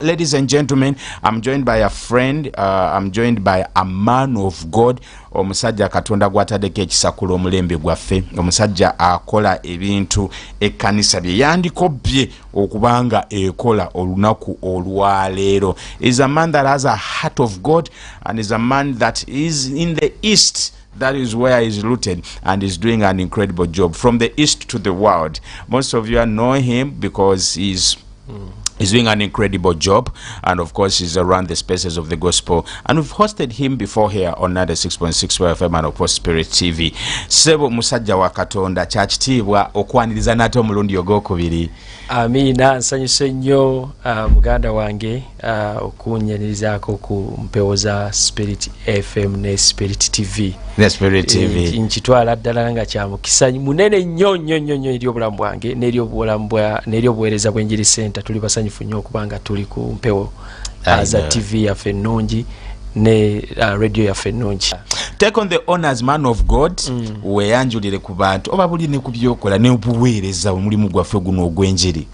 Ladies and gentlemen, I'm joined by a friend, I'm joined by a man of God, omusajja katonda gwatadeko ekisakula omulembe gwaffe, omusajja akola ebintu ekkanisa bye yandikobye okubanga ekola olunaku olwaleero. Is a man that has a heart of God and is a man that is in the East. That is where he's rooted and is doing an incredible job from the East to the world. Most of you know him because he's doing an incredible job, and of course he's around the spaces of the gospel, and we've hosted him before here on 96.6 FM and of course Spirit TV. Sebo musajja wa Katonda kyakitiibwa okwaniriza nate omulundi ogwokubiri. Amina, nsanyuse nnyo muganda wange okunyanirizako ku mpewo za Spirit FM ne Spirit TV. Ne Spirit TV. Nkitwala ddala nga kya mukisa munene nnyo eri obulamu bwange n'eri obuweereza bw'enjiri center. Tuli basanyufu nnyo okubanga tuli ku mpewo za TV yaffe ennungi ne radio yaffe ennungi. Take on the honors, man of God. Weyanjulire ku bantu oba buli ne ku byokola ne obuweereza omulimu gwaffe guno ogw'enjiri.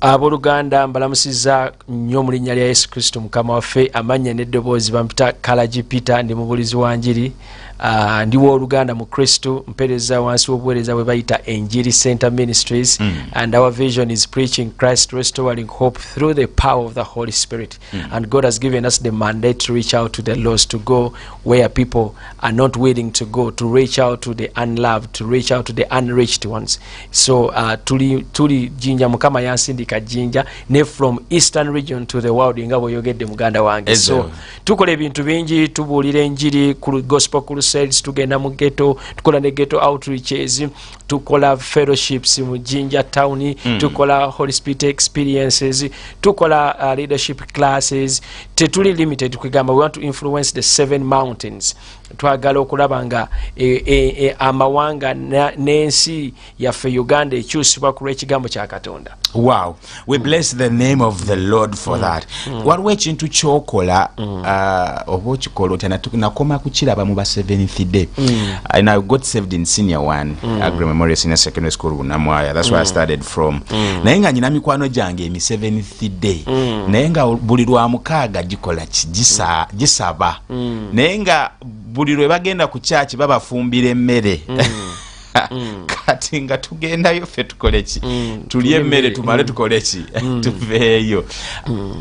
Abooluganda mbalamusiza nnyo mu linnya lya Yesu Kristo mukama waffe. Amanya n'eddoboozi bampita Kalaji Peter, ndi mubulizi wa njiri. Ndi wooluganda mu Kristo, mpereza wansi w'obuweereza bwe bayita Enjiri Center Ministries, and our vision is preaching Christ, restoring hope through the power of the Holy Spirit. And God has given us the mandate to reach out to the lost, to go where people are not willing to go, to reach out to the unloved, to reach out to the unreached ones. So tuli jinja mukama yansindika jinja ne from eastern region to the world nga boyogedde muganda wange. So tukola ebintu bingi, tubuulira enjiri ku gospel crusades, tugenda mu ghetto, tukola ne ghetto outreaches, tukola fellowships mu Jinja town, tukola Holy Spirit experiences, tukola leadership classes. Tetuli limited kugamba we want to influence the 7 mountains. Twagala okulaba nga amawanga n'ensi yaffe Uganda ekyusibwa ku lw'ekigambo kya Katonda. Wow, we bless the name of the Lord for that. Waliwo ekintu kyokola oba okikola otya nakoma kukiraba mu ba 7th day. And I got saved in senior 1 Agri Memorial Senior Secondary School Bunamwaya. That's where I started from. Naye nga nyina mikwano gyange emi 7th day. Naye nga buli lwa mukaaga gikola gisaba. Naye nga buli lwe bagenda ku church babafumbira emmere. Kati nga tugendayo ffe tukoleki tulye emmere tumale tukoleki tuveeyo.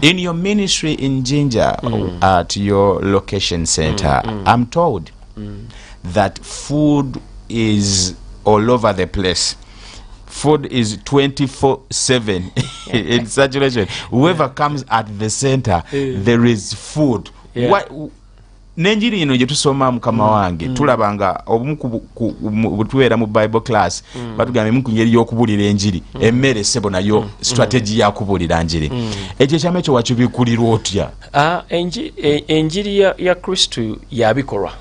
In your ministry in Jinja, at your location center, I'm told that food is all over the place. Food is 24/7 in saturation. Whoever comes at the center, there is food. What nenjiri ino gye tusoma mukama wange tulabanga obumu butuwera mu Bible class batugambe mu kunyeri y'okubulira enjiri emmere sebo nayo strategy ya kubulira njiri. Ekyo kyame kyo wakibikulirwa otya? Enjiri ya Kristo yabikolwa.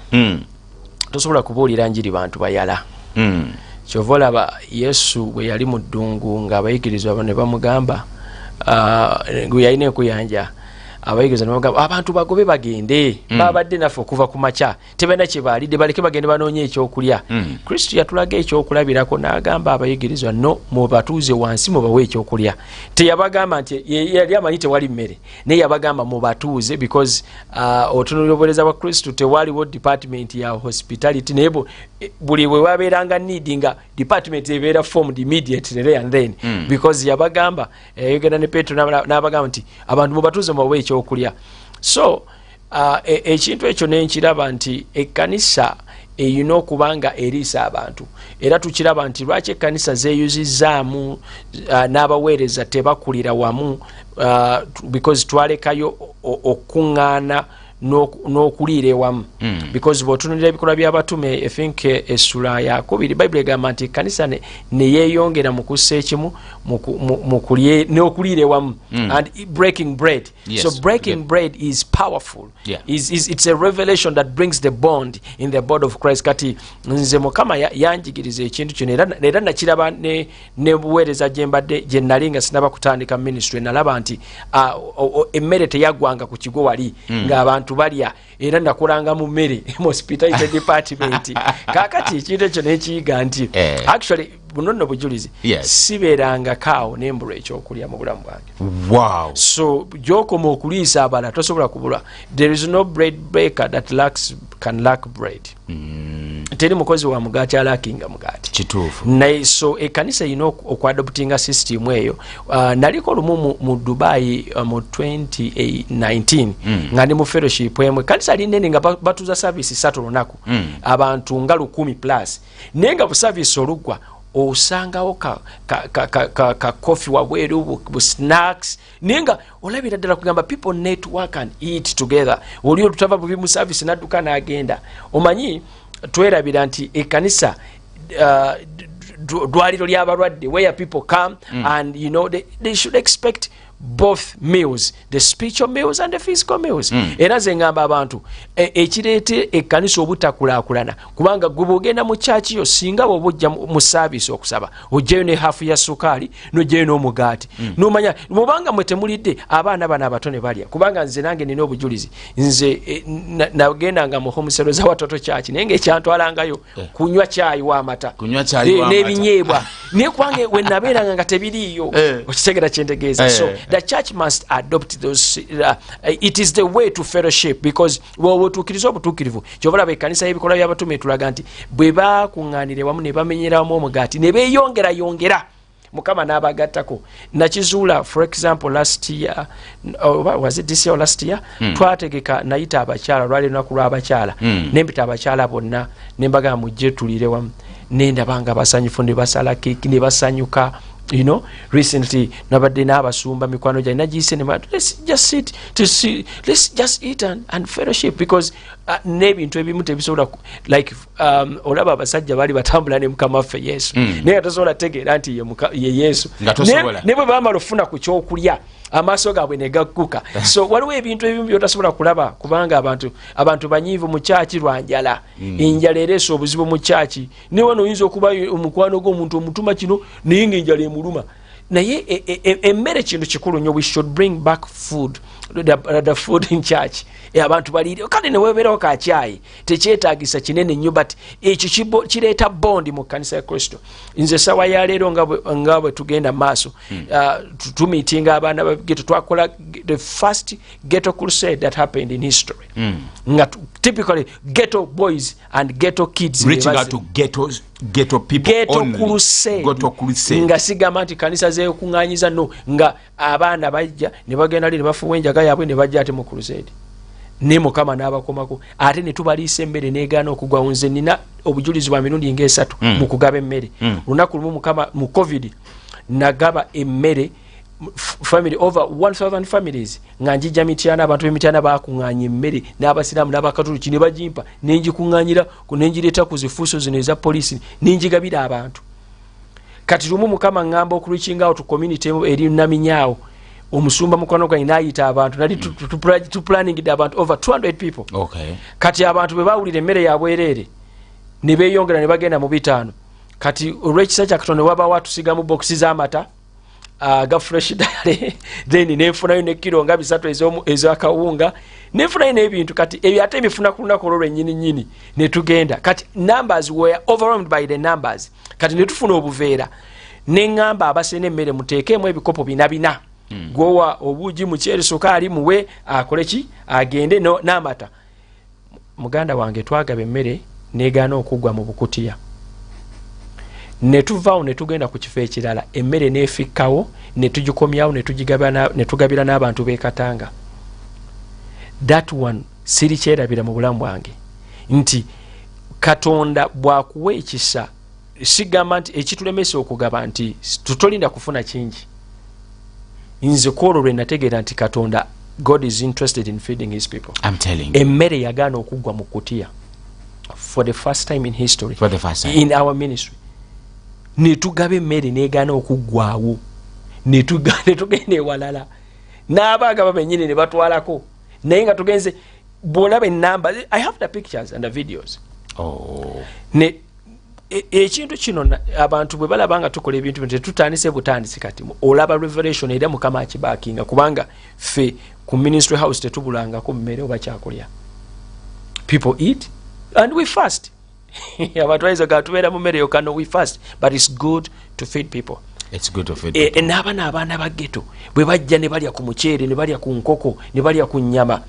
Tosobola kubulira njiri bantu bayala. Kyovolaba Yesu bwe yali mu ddungu nga abayigirizwa ne bamugamba gwe yalina okuyanja abayigiriza n'abagamba abantu bagobe bagende babadde naffe okuva ku makya tebalina kye baalidde baleke bagende banoonye ekyokulya. Kristo yatulaga ekyokulabirako n'agamba abayigirizwa no mubatuuze wansi mubawe ekyokulya. Teyabagamba nti yali amanyi tewali mmere naye yabagamba mubatuuze because otunuulira obuweereza bwa Kristo tewaliwo department ya hospitality naye buli bwe wabeeranga needinga department ebeera formed immediately there and then because yabagamba yogera ne Petro n'abagamba nti abantu mubatuuze mubawe ekyokulya. So ekintu ekyo nenkiraba nti ekkanisa eyina okubanga eriisa abantu era tukiraba nti lwaki ekkanisa zeeyuzizaamu n'abaweereza tebakulira wamu because twalekayo okuŋŋaana n'okuliira ewamu because bw'otunulira ebikolwa by'abatume I think essula ya 2 Bible egamba nti ekkanisa ne yeeyongera mu kussa ekimu n'okuliira ewamu and breaking bread. So breaking bread is powerful. It's a revelation that brings the bond in the body of Christ. Kati nze mukama yanjigiriza ekintu kino era nakiraba ne buweereza gye nali nga sinaba kutandika ministry nalaba nti emmere teyaggwanga ku kigo wali ng'abantu balya era nakulanga mu mmere mu hospitality department. Kakati ekintu ekyo nekiyiga nti actually buno nno bujulizi sibeeranga kaawo nembula ekyokulya mu bulamu bwange. So gyokoma okuliisa abala tosobola kubulwa. There is no bread baker that can lack bread. Teri mukozi wa mugaati alakinga mugaati. Kituufu. Naye so ekkanisa erina okwadoptinga system eyo. Naliko lumu mu Dubai mu 2019 nga ndi mu fellowship emwe. Ekkanisa linene nga batuza service 3 lunaku. Abantu nga 100+. Naye nga bu service olugwa osangawo ka coffee wabweru bu snacks ninga olabira ddala kugamba people network and eat together. Oli olutava bubi mu service nadduka n'agenda. Omanyi twerabira nti ekkanisa dwaliro ly'abalwadde where people come and you know they should expect both meals, the spiritual meals and the physical meals. Era ze ngamba abantu ekireete ekkanisa obutakulakulana kubanga gwe bwogenda mu church yo singa bw'ojja mu service okusaba ojjayo ne hafu ya sukaali n'ojjayo n'omugaati n'omanya mubanga mwe temulidde abaana bano abatone balya kubanga nze nange nina obujulizi nze nagendanga mu homesero za watoto church naye ng'ekyantwalangayo kunywa caayi w'amata n'ebinyeebwa naye kubange we nabeeranga nga tebiriiyo okitegera kyentegeeza. So the church must adopt those it is the way to fellowship because wotukiriza obutukirivu kyobalaba ekkanisa y'ebikola by'abatume tulaga nti bwe bakuŋŋaanire wamu ne bamenyeramu omugaati ne beeyongera Mukama n'abagattako. Nakizuula for example last year was it this year or last year twategeka nayita abakyala lwali lunaku lw'abakyala nembita abakyala bonna nembaga mujje tulire wamu nendabanga basanyufu ne basala keeki ne basanyuka. You know, recently nabadde n'abasumba mikwano gyange nagiyise ne let's just sit to see, let's just eat and fellowship because n'ebintu ebimu tebisobola like olaba abasajja bali batambula ne Mukama waffe Yesu naye tasobola tegeera nti ye Yesu ne bwe bamala ofuna ku kyokulya amaaso gaabwe ne gagguka. So waliwo ebintu ebimu byotasobola kulaba kubanga abantu banyiivu mu kyaki lwa njala. Enjala ereese obuzibu mu kyaki ne wano oyinza okuba omukwano gw'omuntu omutuma kino naye ng'enjala emuluma. Naye emmere kintu kikulu nnyo. We should bring back food, the food in church. Abantu baliire kale ne weebeerawo kacyayi tekyetaagisa kinene nnyo but ekyo kireeta bondi mu kkanisa ya Kristo. Nze sawa ya leero nga bwe tugenda maaso tumiitinga abaana ba ghetto twakola the first ghetto crusade that happened in history. Nga typically ghetto boys and ghetto kids reaching out to ghetto people only. Ghetto crusade. Nga sigamba nti kanisa zeekuŋŋaanyiza no nga abaana bajja ne bagenda ne bafuwa enjaga yaabwe ne bajja ate mu crusade. Ne Mukama n'abakomako ate ne tubaliisa emmere n'egaana okugwa. Nze nina obujulizi bwa mirundi ng'esatu mu kugaba emmere. Lunaku lumu Mukama mu COVID nagaba emmere family over 1000 families nga njijja Mityana abantu b'Emityana bakuŋŋaanya emmere n'abasiraamu n'abakatoliki ne bagimpa nenjikuŋŋaanyira nenjireeta ku zifuuso zino eza polisi nenjigabira abantu. Kati lumu Mukama ngamba okulikinga out community eri Naminyaawo omusumba mukwano gwange n'ayita abantu nali to planning abantu over 200 people. Kati abantu bwe bawulira emmere yabwereere ne beeyongera ne bagenda mu 5. Kati olw'ekisa kya Katonda waba watusigamu boxi z'amata ga fresh dairy then nenfunayo ne kilo nga 3 ez'akawunga nenfunayo n'ebintu. Kati ebyo ate ebifuna ku lunaku olwo lwennyini ne tugenda. Kati numbers were overwhelmed by the numbers. Kati ne tufuna obuveera ne ŋŋamba abasena emmere muteekemu ebikopo 4 gwowa obuugi mukyere sukaali muwe akole ki agende n'amata. Muganda wange twagaba emmere negaana okugwa mu bukutiya ne tuvaawo ne tugenda ku kifo ekirala emmere neefikkawo ne tugikomyawo ne tugabira n'abantu b'e Katanga. That one sirikyerabira mu bulamu bwange nti Katonda bw'akuwa ekisa sigamba nti ekitulemesa okugaba nti tutolinda kufuna kingi. Nze kwolwo lwe nategeera nti Katonda God is interested in feeding his people. I'm telling you. Emmere yagaana okugwa mu kutiya for the first time in history. For the first time. In our ministry. Ne tugaba emmere n'egaana okuggwaawo ne tugenda ewalala n'abaagaba bennyini ne batwalako naye nga tugenze bw'olaba ennamba. I have the pictures and the videos. Ne ekintu kino abantu bwe balaba nga tukola ebintu bino tetutandise butandisi kati olaba revelation era Mukama akibaakinga kubanga ffe ku ministry house tetubulangako mmere oba kyakulya. People eat and we fast. amatwalizo gatubeera mu mmere yokka no we fast, but it's good to feed people. It's good to feed people. N'abaana abaana ba ghetto bwe bajja ne balya ku muceere ne balya ku nkoko ne balya ku nnyama,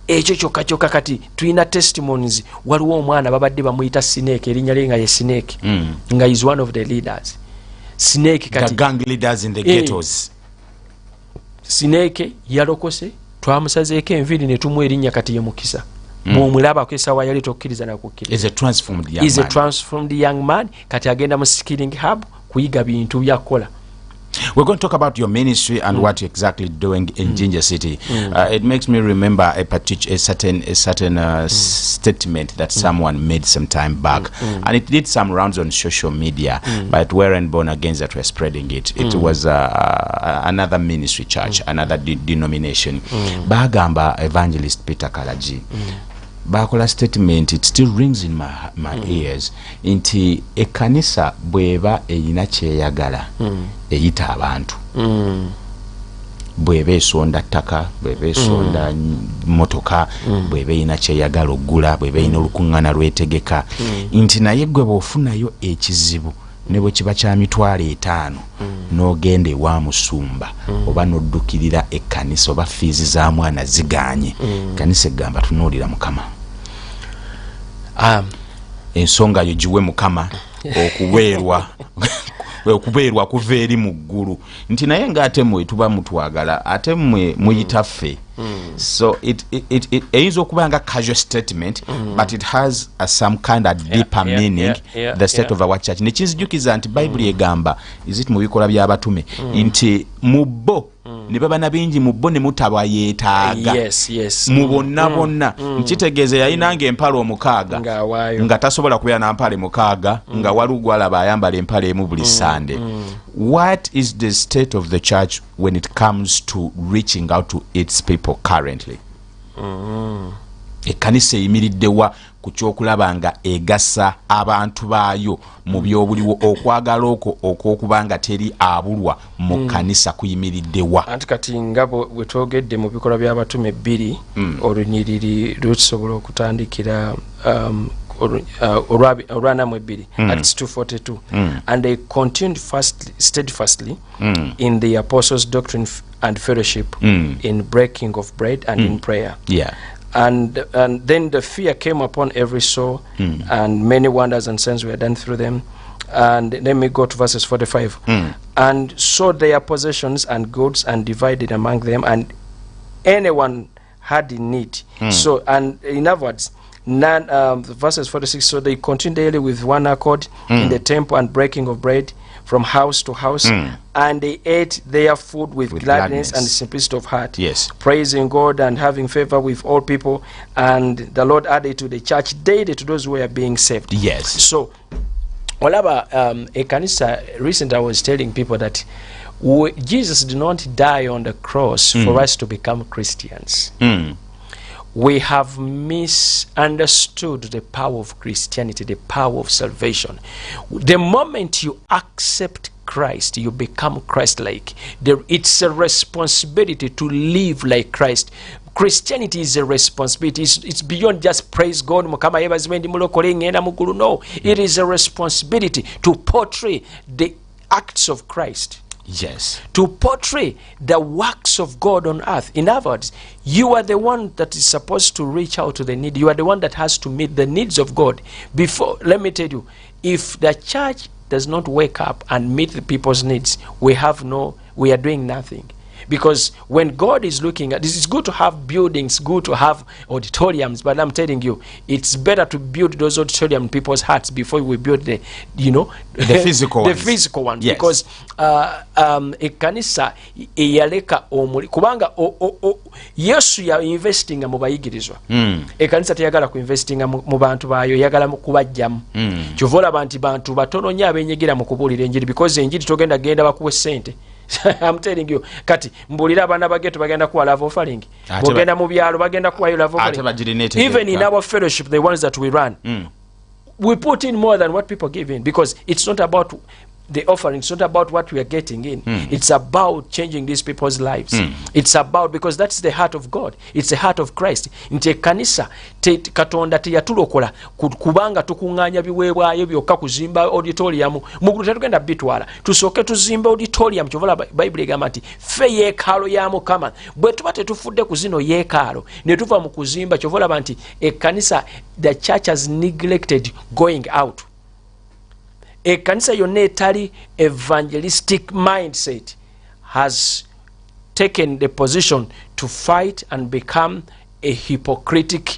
ekyo kyokka kati tulina testimonies. Waliwo omwana babadde bamuyita Snake, erinnya lye nga ye Snake, nga is one of the leaders. Snake kati the gang leaders in the ghettos. Snake yalokose, twamusazeeko enviiri ne tumuwa erinnya kati ye Mukisa. Bw'omulabako essaawa yali tokkiriza na kukkiriza. Is a transformed young man. Is a transformed young man. Kati agenda mu skilling hub kuyiga bintu byakola. We're going to talk about your ministry and what you're exactly doing in Ginger City. It makes me remember a certain statement that someone made some time back, and it did some rounds on social media, but weren't born again that were spreading it. It was another ministry church, another denomination. Bagamba Evangelist Peter Kalaji. Bakola statement, it still rings in my ears, nti ekanisa bweba eyina kyeyagala eyita abantu, bweba esonda ttaka, bweba esonda motoka, bweba eyina kyeyagala oggula, bweba eyina olukuŋŋaana lwetegeka, nti naye gwe bw'ofunayo ekizibu ne bwe kiba kya mitwalo 5 n'ogenda ewa musumba oba n'oddukirira ekkanisa oba fiizi za mwana ziganye, ekkanisa egamba tunuulira Mukama, ensonga yo giwe Mukama, okubeerwa kuva eri mu ggulu, nti naye ng'ate mmwe tuba mutwagala ate mmwe muyitaffe. So it eyinza okuba nga casual statement, but it has some kind of deeper meaning, the state of our church. Nekinzijukiza nti Bible egamba, is it mu bikola by'abatume, nti mubbo ne baba na bingi mubbo ne mutaba yeetaaga mu bonna bonna. Nkitegeeza yayinanga empale 6 nga tasobola kubeera na mpale 6 nga wali gwalaba ayambala empale emu buli Sunday. What is the state of the church when it comes to reaching out to its people currently? Ekkanisa eyimiriddewa ku kyokulaba nga egassa abantu baayo mu byobuliwo, okwagala okwo okw'okubanga teri abulwa mu kkanisa kuyimiriddewa. Anti kati nga bwe twogedde mu bikola by'abatume 2 olunyiriri lusobola okutandikira olwanamwe 2 Acts 2:42, and they continued steadfastly in the apostles' doctrine and fellowship, in breaking of bread and in prayer. And then the fear came upon every soul, and many wonders and signs were done through them. And let me go to verses 45. And sold their possessions and goods and divided among them, and anyone had in need. So, and in other words, verses 46, so they continued daily with one accord in the temple and breaking of bread from house to house, and they ate their food with gladness and simplicity of heart, praising God and having favor with all people, and the Lord added to the church daily to those who were being saved. So olaba ekanisa, recently I was telling people that Jesus did not die on the cross for us to become Christians. We have misunderstood the power of Christianity, the power of salvation. The moment you accept Christ, you become Christ-like. It's a responsibility to live like Christ. Christianity is a responsibility. It's beyond just praise God. No, it is a responsibility to portray the acts of Christ. To portray the works of God on earth. In other words, you are the one that is supposed to reach out to the need. You are the one that has to meet the needs of God. Before, let me tell you, if the church does not wake up and meet the people's needs, we are doing nothing. Because when God is looking at this, it's good to have buildings, good to have auditoriums, but I'm telling you, it's better to build those auditoriums in people's hearts before we build the physical ones. The physical ones. Because ekanisa eyaleka omuli kubanga Yesu ya investinga mu bayigirizwa. Ekanisa teyagala ku investinga mu bantu bayo, yagala mu kubajjamu. Kyovola abantu batono nnyo abenyigira mu kubuulira enjiri, because enjiri togenda genda bakuwe ssente. I'm telling you, kati mbulira abana bageto bagenda kuwa love offering, bagenda mu byalo bagenda kuwa love offering. Even in our fellowship, the ones that we run, we put in more than what people give in, because it's not about the offering, it's not about what we are getting in. It's about changing these people's lives. It's about, because that's the heart of God. It's the heart of Christ. Nti kanisa katonda teyatulokola kubanga tukunganya biweebwayo byokka kuzimba auditorium mugulu tetugenda bitwala tusooke tuzimba auditorium kyovola Bible egamba nti ffe yeekalo ya Mukama bwe tuba tetufudde ku zino yeekalo ne tuva mu kuzimba kyovola nti ekkanisa, the church has neglected going out. Ekkanisa yonna etali evangelistic mindset has taken the position to fight and become a hypocritic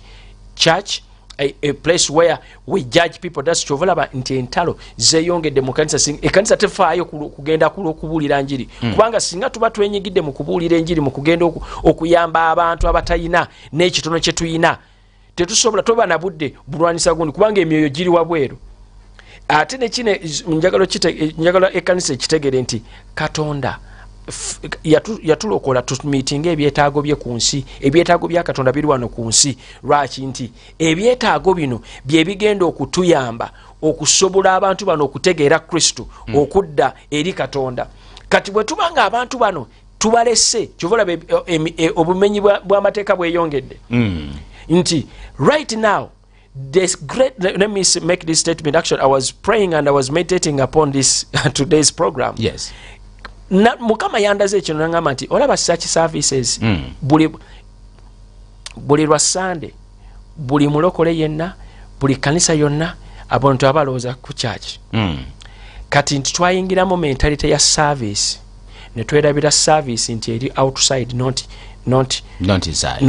church, a place where we judge people. That's chovolaba nti entalo zeyongedde mu kanisa. Ekkanisa tefaayo kugenda okubuulira njiri kubanga singa tuba twenyigidde mu kubuulira enjiri mu kugenda okuyamba abantu abatayina n'ekitono kye tuyina, tetusobola toba na budde bulwanisa gundi kubanga emyoyo giri wabweru. Ate nekine njagala ekkanisa ekitegere nti Katonda yatulokola tumiitinga ebyetaago bye ku nsi. Ebyetaago bya Katonda biri wano ku nsi. Lwaki? Nti ebyetaago bino bye bigenda okutuyamba okusobola abantu bano okutegeera Kristo, okudda eri Katonda. Kati bwe tubanga abantu bano tubalese, kyovola obumenyi bw'amateeka bweyongedde nti right now this great, let me make this statement. Actually, I was praying and I was meditating upon this today's program. Yes. Mukama yandaze ekyo nangamba nti olaba such services buli lwa Sunday, buli mulokole yenna, buli kanisa yonna abantu abalooza ku church. Kati nti twayingiramu mentality ya service ne twerabira service nti eri outside, not inside.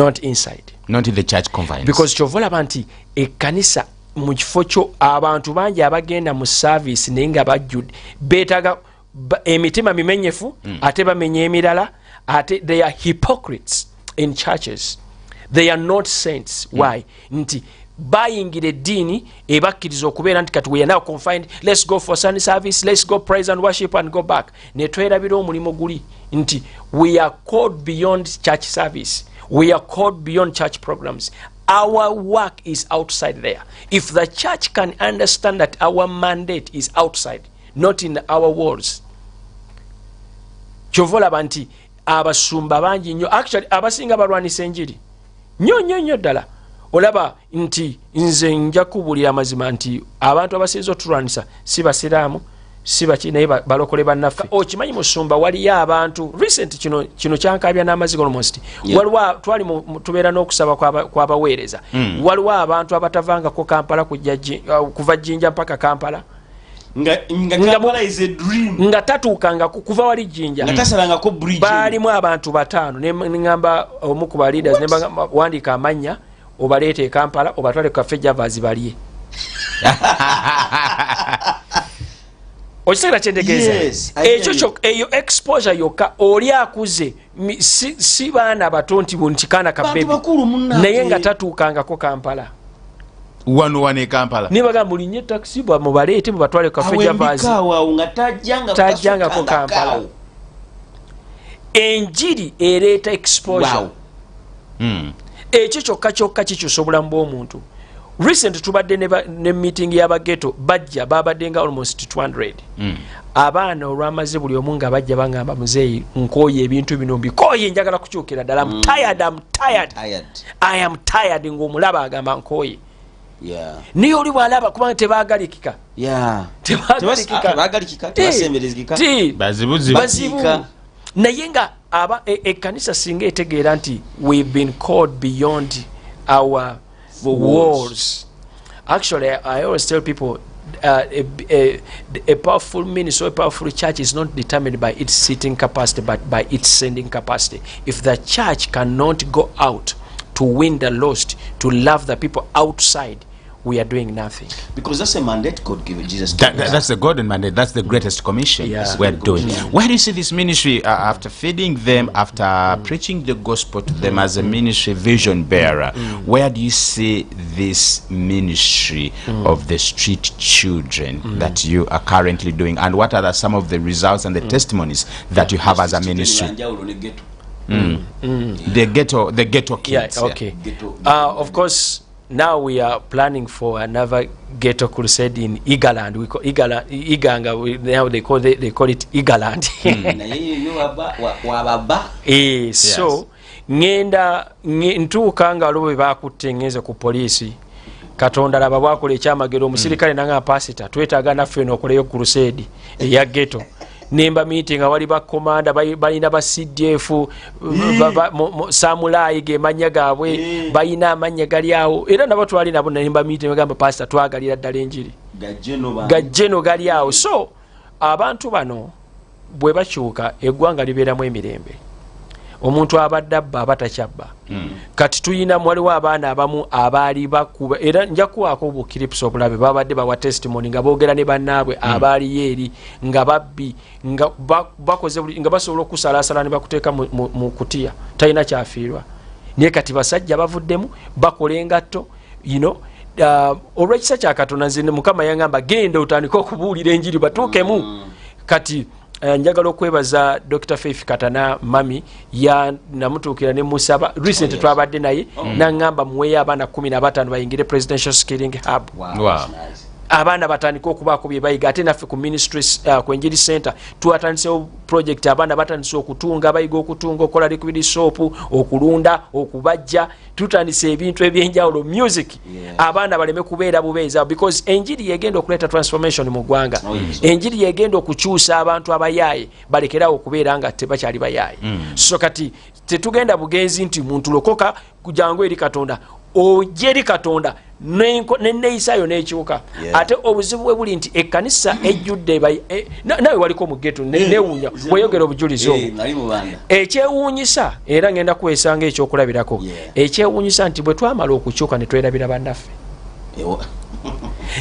Not in the church conference. Because kyovola nti ekkanisa mu kifo kyo abantu bangi abagenda mu service naye nga bajjudde beetaga emitima mimenyefu ate bamenya emirala ate they are hypocrites in churches. They are not saints. Why? Nti bayingira eddiini ebakkiriza okubeera nti kati we are now confined, let's go for Sunday service, let's go praise and worship and go back. Ne twerabira omulimo guli nti we are called beyond church service. We are called beyond church programs. Our work is outside there. If the church can understand that our mandate is outside, not in our walls. Kyovola banti abasumba bangi nnyo, actually abasinga balwanisa enjiri nnyo ddala. Olaba nti nze nja kubulira amazima nti abantu abasinza otulwanisa si basiraamu, si baki naye balokole bannaffe. Okimanyi musumba waliyo abantu recent kino kyankabya n'amaziga almost. Waliwo twali tubeera n'okusaba kw'abaweereza. Waliwo abantu abatavangako Kampala kuva Jjinja mpaka Kampala. Nga Kampala is a dream. Nga tatuukanga kuva wali Jjinja. Nga tasalangako bridge. Baalimu abantu 5 ne ngamba omu ku ba leaders ne wandiika amannya obaleete e Kampala obatwale ku Cafe Javas balye. Okitegera kyendegeeza? Eyo exposure yokka oli akuze si baana bato nti buntikana kabebi naye nga tatuukangako Kampala. Wano e Kampala. Ne bagamba mulinye taxi mubaleete mubatwale ku Cafe Javas. Tajjangako Kampala. Enjiri ereeta exposure. Ekyo kyokka kikyusa obulamu bw'omuntu. Recent tubadde ne meeting y'abageto bajja babadde nga almost 200. Abaana olwamaze buli omu nga bajja bangamba muzeeyi nkooye ebintu bino mbikooye njagala kukyukira ddala. I'm tired. I am tired ng'omulaba agamba nkooye. Niyo oli bw'alaba kubanga tebaagalikika. Bazibu. Naye nga ekkanisa singa etegeera nti we've been called beyond our walls. Actually, I always tell people a powerful ministry, a powerful church is not determined by its seating capacity but by its sending capacity. If the church cannot go out to win the lost, to love the people outside, we are doing nothing. Because that's a mandate God gave Jesus. That's the golden mandate. That's the greatest commission we're doing. Where do you see this ministry after feeding them, after preaching the gospel to them as a ministry vision bearer? Where do you see this ministry of the street children that you are currently doing, and what are some of the results and the testimonies that you have as a ministry? The ghetto kids. Okay. Of course, now we are planning for another ghetto crusade in Igaland. We call Iganga. Now they call it Igaland. So ngenda ntuuka nga waliwo bebakutte ngeze ku poliisi Katonda laba bwakola ekyamagero omusirikale nanga pasita twetaaga naffe n'okoleyo crusade eya ghetto nemba meeting awali bakomanda balina ba CDF Samulai ge manya gaabwe balina amanya gali awo era nabo twali nabo nemba meeting bagamba pastor twagalira ddala enjiri gajeno gali awo. So abantu bano bwe bakyuka eggwanga libeeramu emirembe omuntu abadde abba abatakyabba kati tuyina waliwo abaana abamu abaali bakuba era njakuwaako obukiripusi obulabe babadde bawa testimony nga boogera ne bannaabwe abaaliyo eri nga babbi nga bakoze nga basobola okusalaasala ne bakuteeka mu kutiya talina kyafiirwa naye kati basajja bavuddemu bakola engatto olw'ekisa kya Katonda nze Mukama yangamba genda otandika okubuulira enjiri batuukemu kati njagala okwebaza Dr. Faith Katana mami ya namutuukira ne musaba recent twabadde naye nangamba muweyo abaana 15 bayingire presidential skilling hub. Abaana batandika okubaako bye bayiga ate naffe ku ministries ku Enjiri Center twatandise project abaana batandise okutunga bayiga okutunga okola liquid soap okulunda okubajja tutandise ebintu ebyenjawulo music abaana baleme kubeera bubeeza because enjiri yegenda okuleta transformation mu ggwanga. Enjiri yegenda okukyusa abantu abayaaye balekerawo okubeera nga tebakyali bayaaye. So kati tetugenda bugenzi nti muntu lokoka kujangu eri Katonda ojeri Katonda neneyisayo nekyuka ate obuzibu bwe buli nti ekkanisa ejjudde nawe waliko mu ghetto newuunya bweyogera obujulizi obwo ekyewuunyisa era ngenda kwesanga ekyokulabirako ekyewuunyisa nti bwe twamala okukyuka ne twerabira bannaffe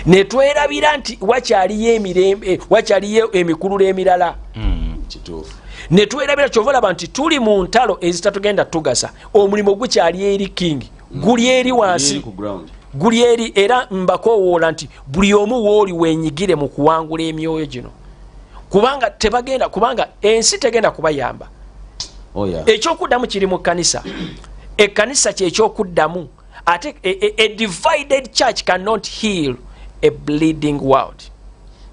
ne twerabira nti wakyaliyo emirembe wakyaliyo emikululo emirala ne twerabira kyovalaba nti tuli mu ntalo ezitatugenda tugasa omulimu gukyali eri king guli eri wansi guli eri era mbakowoola nti buli omu wooli wenyigire mu kuwangula emyoyo gino kubanga tebagenda kubanga ensi tegenda kubayamba. Ekyokuddamu kiri mu kkanisa ekkanisa kyekyokuddamu ate a divided church cannot heal a bleeding world.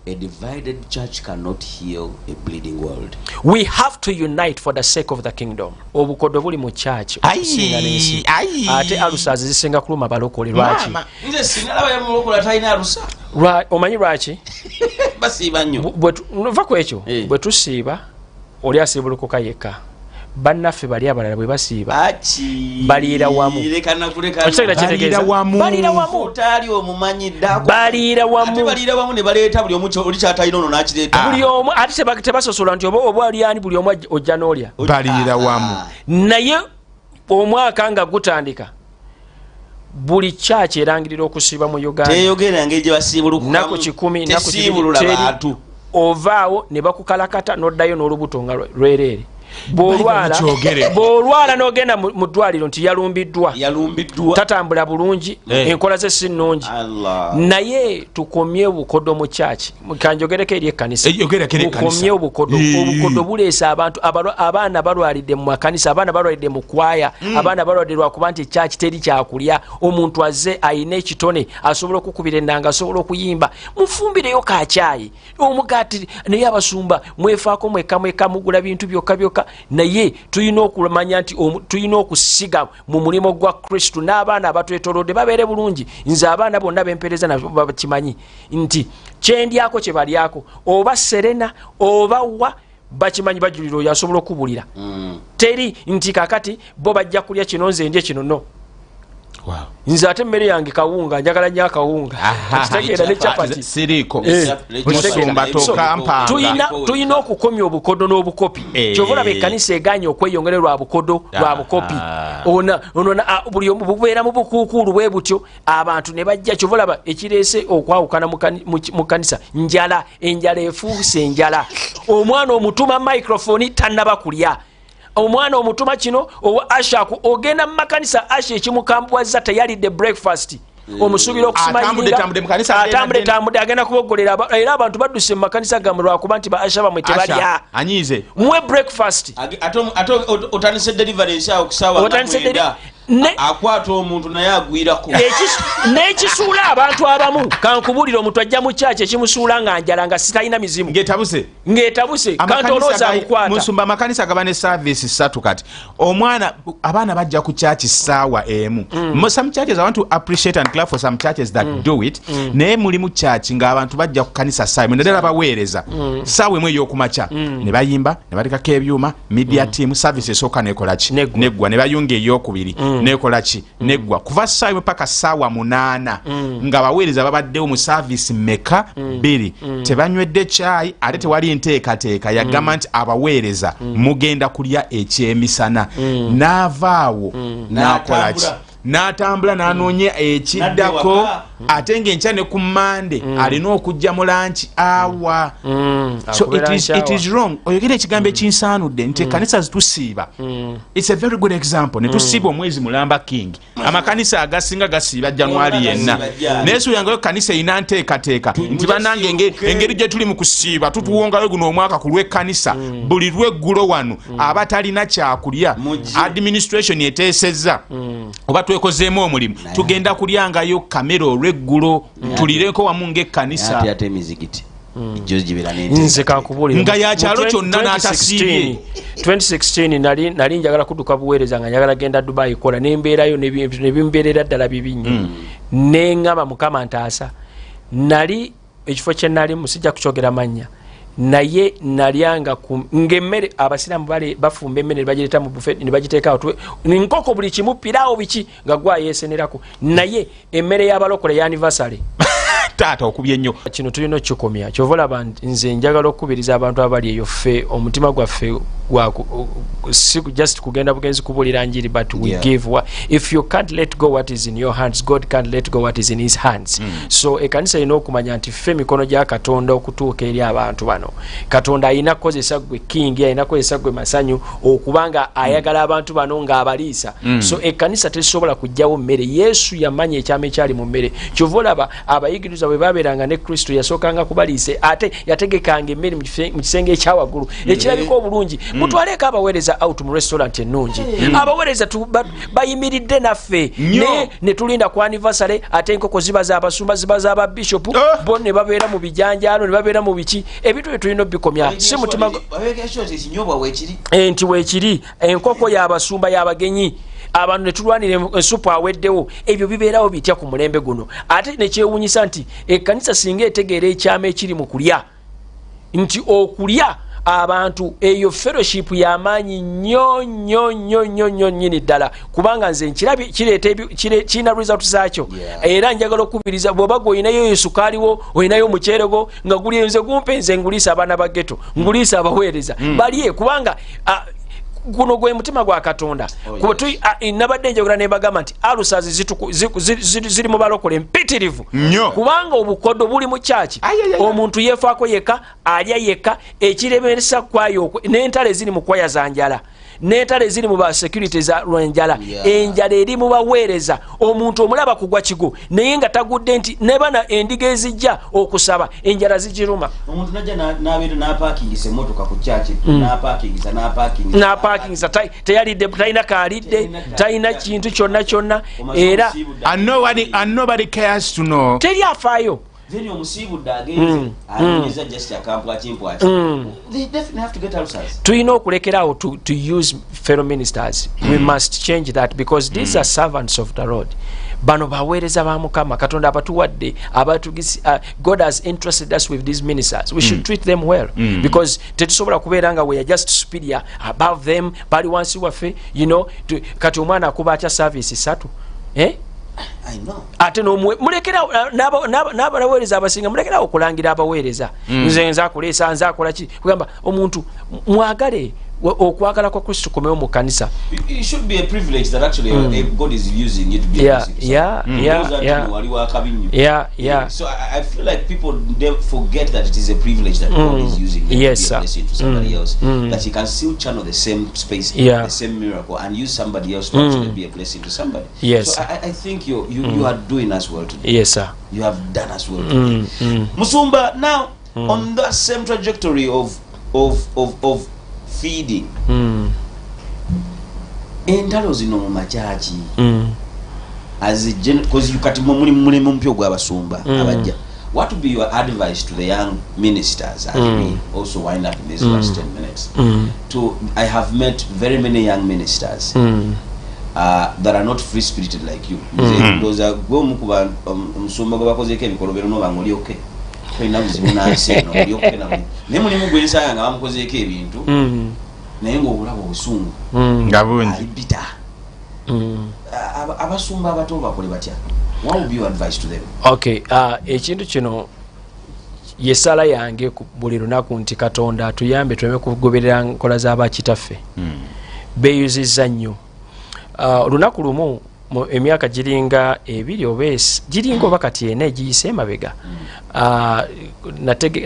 A divided church cannot heal a bleeding world. We have to unite for the sake of the kingdom. Obukodo buli mu church okusinga n'ensi ate alusazi zisinga kuluma balokole lwaki nze sinalaba ya mulokola talina alusa omanyi lwaki basiiba nnyo nova ku ekyo bwe tusiiba oli asiibulukuka yekka bannaffe bali abalala bwe basiiba baliira wamu baliira wamu ne baleeta buli omu oli kyatayina ono n'akireeta buli omu ate tebasosola nti oba oli ani buli omu ojja n'olya baliira wamu naye omwaka nga gutandika buli kyaki erangirira okusiiba mu Uganda teyogera ngeri gye basiibulukukamu naku 10 naku 2 ovaawo ne bakukalakata n'oddayo n'olubuto nga lwereere bwolwala n'ogenda mu ddwaliro nti yalumbiddwa tatambula bulungi enkola ze si nnungi naye tukomye obukodo mu kyaki kanjogereko eri ekkanisa tukomye obukodo buleesa abantu abaana balwalidde mu makanisa abaana balwalidde mu kwaya abaana balwadde lwakuba nti ekyaki teri kyakulya omuntu azze ayina ekitone asobola okukubira ennanga asobola okuyimba mufumbireyo kacyayi omugaati naye abasumba mwefaako mweka mugula bintu byokka naye tulina okumanya nti tulina okusiga mu mulimu gwa Kristo n'abaana abatwetolodde babeere bulungi. Nze abaana bonna bempereza nabo bakimanyi nti kyendyako kye balyako oba serena oba wa bakimanyi bajulira oyo asobola okubulira teri nti kakati bo bajja kulya kino nze ndye kino no nze ate mmere yange kawunga njagala nnyo akawunga kitegeera ne chapati siriko musumba tokampanga tulina okukomya obukodo n'obukopi kyobola bekkanisa eganye okweyongera lwa bukodo lwa bukopi buli bubeera mu bukuukulu bwe butyo abantu ne bajja kyobolaba ekireese okwawukana mu kkanisa enjala efuuse enjala omwana omutuma microphone tannaba kulya omwana omutuma kino owa ashaku ogenda mu makanisa asha ekimukambwaza teyalidde breakfast omusubira okusimanyiatambule agenda kubogolera era abantu badduse mu makanisa gammwe lwakuba nti ba asha bamwe tebalya anyize muwe breakfast ate otandise deliverance awo kusaawa akwata omuntu naye agwirako n'ekisuula abantu abamu kankubulira omuntu ajja mu kyaki ekimusuula nga njala nga sitalina mizimu ng'etabuse kanti olowooza amukwata. Musumba amakanisa gaba ne service 3 kati omwana abaana bajja ku kyaki ssaawa emu. Some churches I want to appreciate and clap for some churches that do it. Naye muli mu kyaki ng'abantu bajja ku kanisa ssaawa naddala baweereza ssaawa emu ey'okumakya ne bayimba ne batekako ebyuma media team service esooka nekola ki neggwa ne bayunga ey'okubiri nekola ki neggwa kuva ssaawa emu paka ssaawa 8 nga baweereza babaddewo mu service meka 2 tebanywedde chai ate tewali nteekateeka yagamba nti abaweereza mugenda kulya ekyemisana n'avaawo n'akola ki n'atambula n'anoonya ekiddako ate ng'enkya ne ku Mande alina okujja mu lanchi awa. So it is wrong. Oyogera ekigambo ekinsaanudde nti kanisa zitusiiba. It's a very good example. Ne tusiiba omwezi mulamba king. Amakanisa agasinga gasiiba January yenna. Nesu yangayo kanisa ina nteekateeka nti bannange engeri gye tuli mu kusiiba tutuwongayo guno omwaka ku lw'ekkanisa buli lw'eggulo wano abatalina kyakulya administration eteesezza oba twekozeemu omulimu tugenda kulyangayo kamera olw'eggulo tulireko wamu ng'ekkanisa ate emizigiti nze kankubulira nga yakyalo kyonna n'atasiibye. 2016 nali njagala kuduka buweereza nga njagala genda Dubai kola nembeerayo nebimbeerera ddala bibi nnyo neŋŋamba Mukama ntaasa nali ekifo kye nali musijja kukyogera mannya naye nalyanga ng'emmere abasiraamu bafumba emmere ne bagireeta mu buffet ne bagiteekawo nkoko buli kimu piraawo biki nga gwayeesenerako naye emmere y'abalokole y'anniversary taata okubye nnyo kino tulina okukikomya kyova olaba nze njagala okukubiriza abantu abali eyo ffe omutima gwaffe si just kugenda bugenzi kubuulira njiri but we give if you can't let go what is in your hands God can't let go what is in his hands. So ekanisa erina okumanya nti ffe mikono gya Katonda okutuuka eri abantu bano Katonda alina kukozesa gwe king alina kukozesa gwe masanyu okubanga ayagala abantu bano ng'abaliisa. So ekanisa tesobola kujjawo mmere Yesu yamanya ekyama ekyali mu mmere kyova olaba abayigiriza bwe babeeranga ne Kristo yasookanga kubaliise ate yategekanga emmere mu kisenge ekyawaggulu ekirabika obulungi mutwaleko abaweereza out mu restaurant ennungi abaweereza bayimiridde naffe ne tulinda ku anniversary ate enkoko ziba z'abasumba ziba z'ababishop bo ne babeera mu bijanjaalo ne babeera mu biki ebintu tulina obikomya si mutima nti weekiri enkoko y'abasumba y'abagenyi abantu ne tulwanira ensupu aweddewo ebyo bibeerawo bitya ku mulembe guno ate nekyewuunyisa nti ekkanisa singa etegeera ekyama ekiri mu kulya nti okulya abantu eyo fellowship y'amaanyi nnyo nnyini ddala kubanga nze nkirabye kirina result zaakyo era njagala okubiriza bw'oba gwe olinayo sukaaliwo olinayo omuceerego nga guli nze gumpe nze nguliisa abaana ba ghetto nguliisa abaweereza balye kubanga guno gwe mutima gwa Katonda nabadde njagala ne bagamba nti alusazi ziri mu balokole mpitirivu kubanga obukodo buli mu kyaki omuntu yeefaako yekka alya yekka ekiremeresa kwayo n'entale ziri mu kwaya za njala n'entale ziri mu ba security za lwenjala enjala eri mu baweereza omuntu omulaba kugwa kigo naye nga tagudde nti nebana endiga ezijja okusaba enjala zigiruma omuntu najja n'abeera n'apaakingisa emmotoka ku kyaki n'apaakingisa teyalidde talina kaalidde talina kintu kyonna era and nobody cares to know teri afaayo then omusibudde agenze anonyeza just akampwa kimpwaki they definitely have to get outsiders. Tulina okulekeraawo to use fellow ministers. We must change that because these are servants of the Lord. Bano baweereza ba Mukama Katonda abatuwadde God has entrusted us with these ministers. We should treat them well because tetusobola kubeera nga we are just superior above them bali wansi waffe kati omwana akuba atya service 3 I know. Ate no mulekera n'abaweereza abasinga mulekera okulangira abaweereza nze nzakuleesa nzakola ki kugamba omuntu mwagale okwagala kwa Kristo kumewo mu kanisa. It should be a privilege that actually God is using it to be a So I feel like people they forget that it is a privilege that God is using it to be a blessing to somebody else. That he can still channel the same space, the same miracle, and use somebody else to actually be a blessing to somebody. Yes. So I think you are doing us well today. Yes, sir. You have done us well today. Musumba, now on that same trajectory of feeding. entalo zino mu machachi as a because you kati muli mulemu mpyo gw'abasumba abajja. What would be your advice to the young ministers as we also wind up in these last 10 minutes? I have met very many young ministers that are not free-spirited like you. Those are go mukuba musumba go bakozeke ebikolobero no bangoli okay. Kayina buzibuna ase no oli okay na. Nemu nimu gwensanga nga bamukozeke ebintu. Naye ngo obulabo busungu. Ngabungi. Bita. Abasumba abato bakole batya. What would be your advice to them? Okay, ekintu kino yesala yange ku buli lunaku nti Katonda atuyambe tuleme kugoberera nkola z'abakitaffe. Beyuzizza nnyo. Lunaku lumu emyaka giringa ebiri obesi giringa oba kati ene giyise emabega.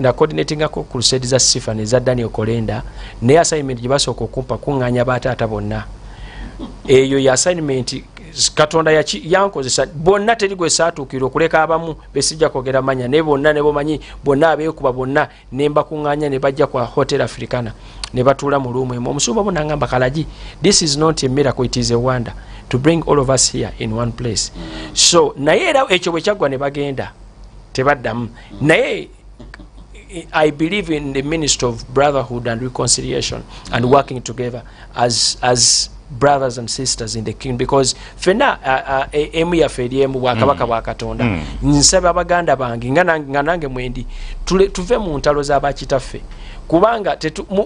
Na coordinatinga ku crusade za Sifa ne za Daniel Kolenda ne assignment gye basooka okumpa kuŋŋaanya bataata bonna. Eyo ya assignment Katonda yankozesa bonna teri gwe saatuukira okuleka abamu besijja kwogera manya ne bonna ne bomanyi bonna abeekuba bonna ne mbakuŋŋaanya ne bajja kwa Hotel Africana ne batuula mu luumu emu. Omusumba bo n'angamba Kalagi, this is not a miracle, it is a wonder to bring all of us here in one place. So naye era ekyo bwe kyaggwa ne bagenda tebaddamu. Naye I believe in the ministry of brotherhood and reconciliation and working together as brothers and sisters in the kingdom, because fena emu yaffe eri emu bwakabaka bwa Katonda. Nsaba abaganda bange nga nange mwendi tuve mu ntalo z'abakitaffe kubanga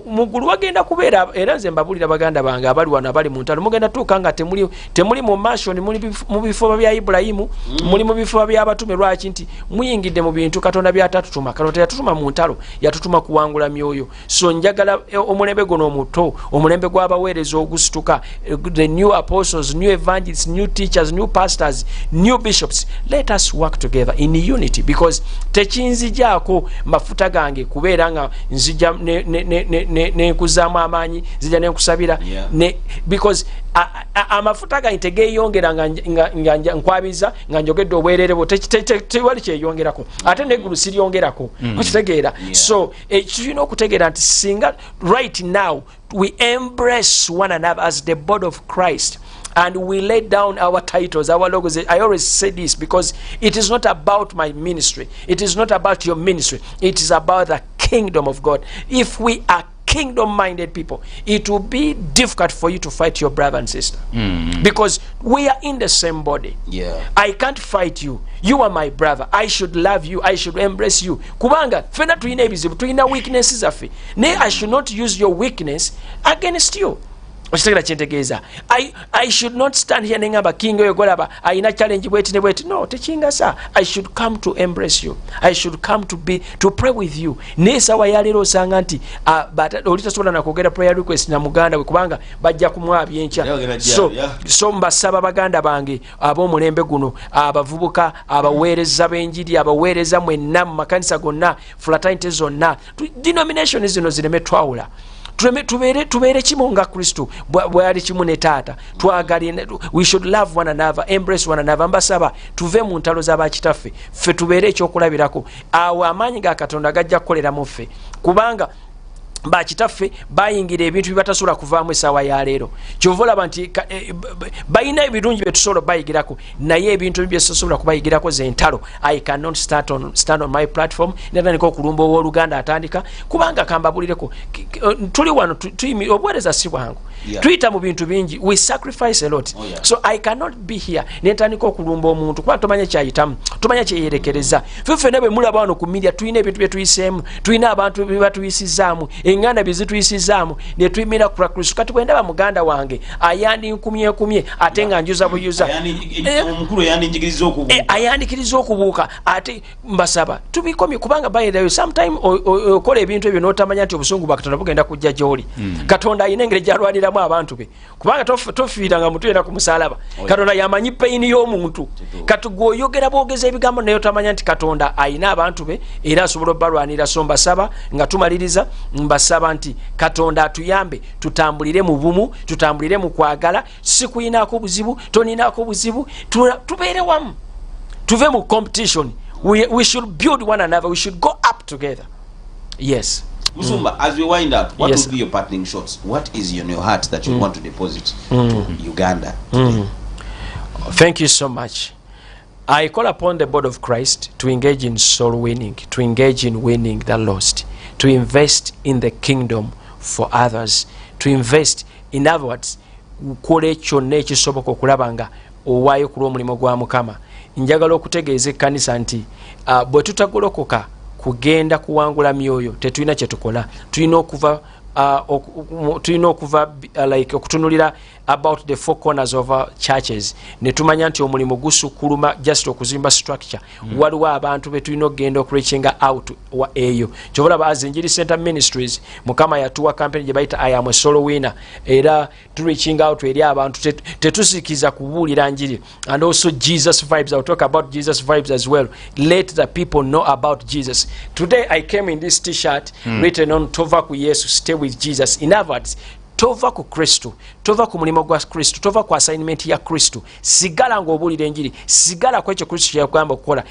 mugulu wagenda kubeera era nze mbabulira baganda bange abali wano abali mu ntalo mugenda tuuka nga temuli mu mansion, muli mu bifuba bya Ibulayimu, muli mu bifuba by'abatume. Lwaki? Nti muyingidde mu bintu Katonda byatatutuma. Katonda yatutuma mu ntalo, yatutuma kuwangula myoyo. So njagala omulembe guno omuto, omulembe gw'abaweereza ogusituka, the new apostles, new evangelists, new teachers, new pastors, new bishops, let us work together in unity, because tekinzijaako mafuta gange kubeera nga nzija nekuzaamu amaanyi, nzija nenkusabira, because amafuta gange tegeeyongera nga nkwabiza nga njogedde obwerere bwo tewali kyeyongerako ate neggulu siryongerako. Okitegeera? So tulina okutegeera nti singa right now we embrace one another as the body of Christ and we lay down our titles, our logos. I always say this because it is not about my ministry, it is not about your ministry, it is about the kingdom of God. If we are kingdom-minded people, it will be difficult for you to fight your brother and sister, because we are in the same body. I can't fight you. You are my brother. I should love you. I should embrace you. Kubanga fena tuyina ebizibu, tuyina weaknesses affe. Ne I should not use your weakness against you. I should not stand here nengamba king oyo golaba ayina challenge bweti ne bweti. No, tekingasa. I should come to embrace you. I should come to pray with you. Nesawa yalero osanga nti olitasobola na kwogera prayer request na muganda we kubanga bajja kumwabya encha. So mbasaba baganda bange ab'omulembe guno, abavubuka, abaweereza b'enjiri, abaweereza mwenna mu makanisa gonna, fraternity zonna, denomination zino zireme twawula. Tubeere kimu nga Kristo bwali kimu ne Taata. We should love one another, embrace one another. Mbasaba tuve mu ntalo z'abakitaffe, ffe tubeere ekyokulabirako. Awo amaanyi ga Katonda gajja kukolera mu ffe, kubanga bakitaffe bayingira ebintu bibatasobola kuvaamu essaawa ya leero. Kyova olaba nti balina ebirungi bye tusobola bayigirako, naye ebintu bye tusobola kubayigirako z'entalo. I cannot stand on my platform netandika okulumba owooluganda atandika, kubanga kambabulireko tuli wano obuweereza si bwangu, tuyita mu bintu bingi, we sacrifice a lot. So I cannot be here netandika okulumba omuntu kuba tomanya kyayitamu, tomanya kyeyerekereza. Ffenna bwe mulaba wano ku media tulina ebintu bye tuyiseemu, tulina abantu bye batuyisizaamu, enganda bizituyisizaamu ne tuyimira ku Kristo. Kati bwe ndaba muganda wange ayandinkumye ate nga njuza buyuza omukulu ayandikiriza okubuuka, ate mbasaba tubikomye, kubanga bayirayo sometime okola ebintu ebyo n'otamanya nti obusungu bwa Katonda bugenda kujja gy'oli. Katonda ayina engeri gy'alwaniramu abantu be, kubanga tofiiranga muntu yena ku musalaba. Katonda yamanyi peyini y'omuntu. Kati gw'oyogera bwogeza ebigambo naye otamanya nti Katonda ayina abantu be era asobola obalwanira. So mbasaba nga tumaliriza, mbasaba nti Katonda atuyambe tutambulire mu bumu, tutambulire mu kwagala, si kuyinaako buzibu, toninaako buzibu, tubeere wamu, tuve mu competition. We should build one another, we should go up together. Yes. Musumba, as we wind up, what would be your parting shots? What is in your heart that you want to deposit to Uganda today? Thank you so much. I call upon the body of Christ to engage in soul winning, to engage in winning the lost, to invest in the kingdom for others, to invest, in other words, ukole kyonna ekisoboka okulaba nga owaayo ku lw'omulimu gwa Mukama. Njagala okutegeeza ekkanisa nti bwe tutagolokoka kugenda kuwangula myoyo tetulina kye tukola. Tulina okuva like okutunulira about the four corners of our churches ne tumanya nti omulimu gusukkuluma just okuzimba structure. Waliwo abantu betulina okugenda okureachinga out eyo kyobola as Njiri Center Ministries Mukama yatuwa campaign gye bayita I am a soul winner era to reaching out eri abantu tetusikiza kubuulira njiri. And also Jesus vibes, I'll talk about Jesus vibes as well. Let the people know about Jesus. Today I came in this t-shirt written on Tova ku Yesu, stay with Jesus. In other words, tova ku Kristo, tova ku mulimo gwa Kristo, tova ku assignment ya Kristo. Sigala ng'obuulira enjiri, sigala ku ekyo Kristo kye yakugamba okukola.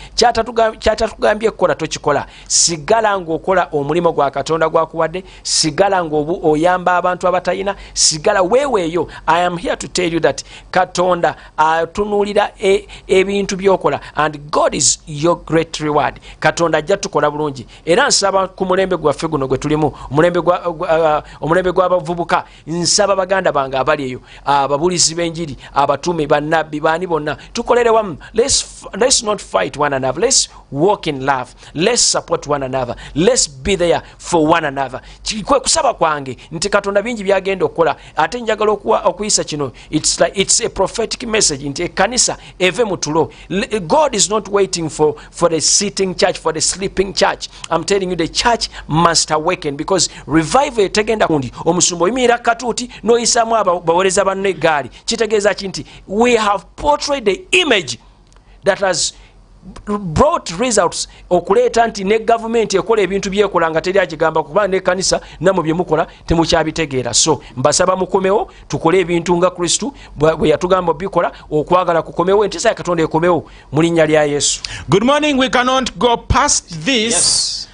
Kyatatugambye kukola tokikola. Sigala ng'okola omulimo gwa Katonda gwakuwadde, sigala ng'oyamba abantu abatayina, sigala weeweeyo. I am here to tell you that Katonda atunuulira ebintu by'okola, and God is your great reward. Katonda ajja tukola bulungi. Era nsaba ku mulembe gwaffe guno gwe tulimu, omulembe gw'abavubuka, nsaba baganda bange abali eyo, ababulizi b'enjiri, abatume, bannabbi, baani bonna, tukolere wamu. Let's not fight one another. Let's walk in love. Let's support one another. Let's be there for one another. Kwe kusaba kwange nti Katonda bingi byagenda okukola, ate njagala okuyisa kino, it's a prophetic message nti ekkanisa eve mu tulo. God is not waiting for the sitting church, for the sleeping church. I'm telling you, the church must awaken, because revival etegenda kundi omusumba oyimira katuuti noyisamu abawereza banne eggaali. Kitegeeza kinti we have portrayed the image that has brought results, okuleeta nti ne government ekola ebintu byekola nga teri akigamba, kuba ne kanisa namwe byemukola temukyabitegeera. So mbasaba mukomewo, tukole ebintu nga Kristo bwe yatugamba bikola, okwagala kukomewo, entisa ya Katonda ekomewo mu linnya lya Yesu. Good morning. We cannot go past this. Yes.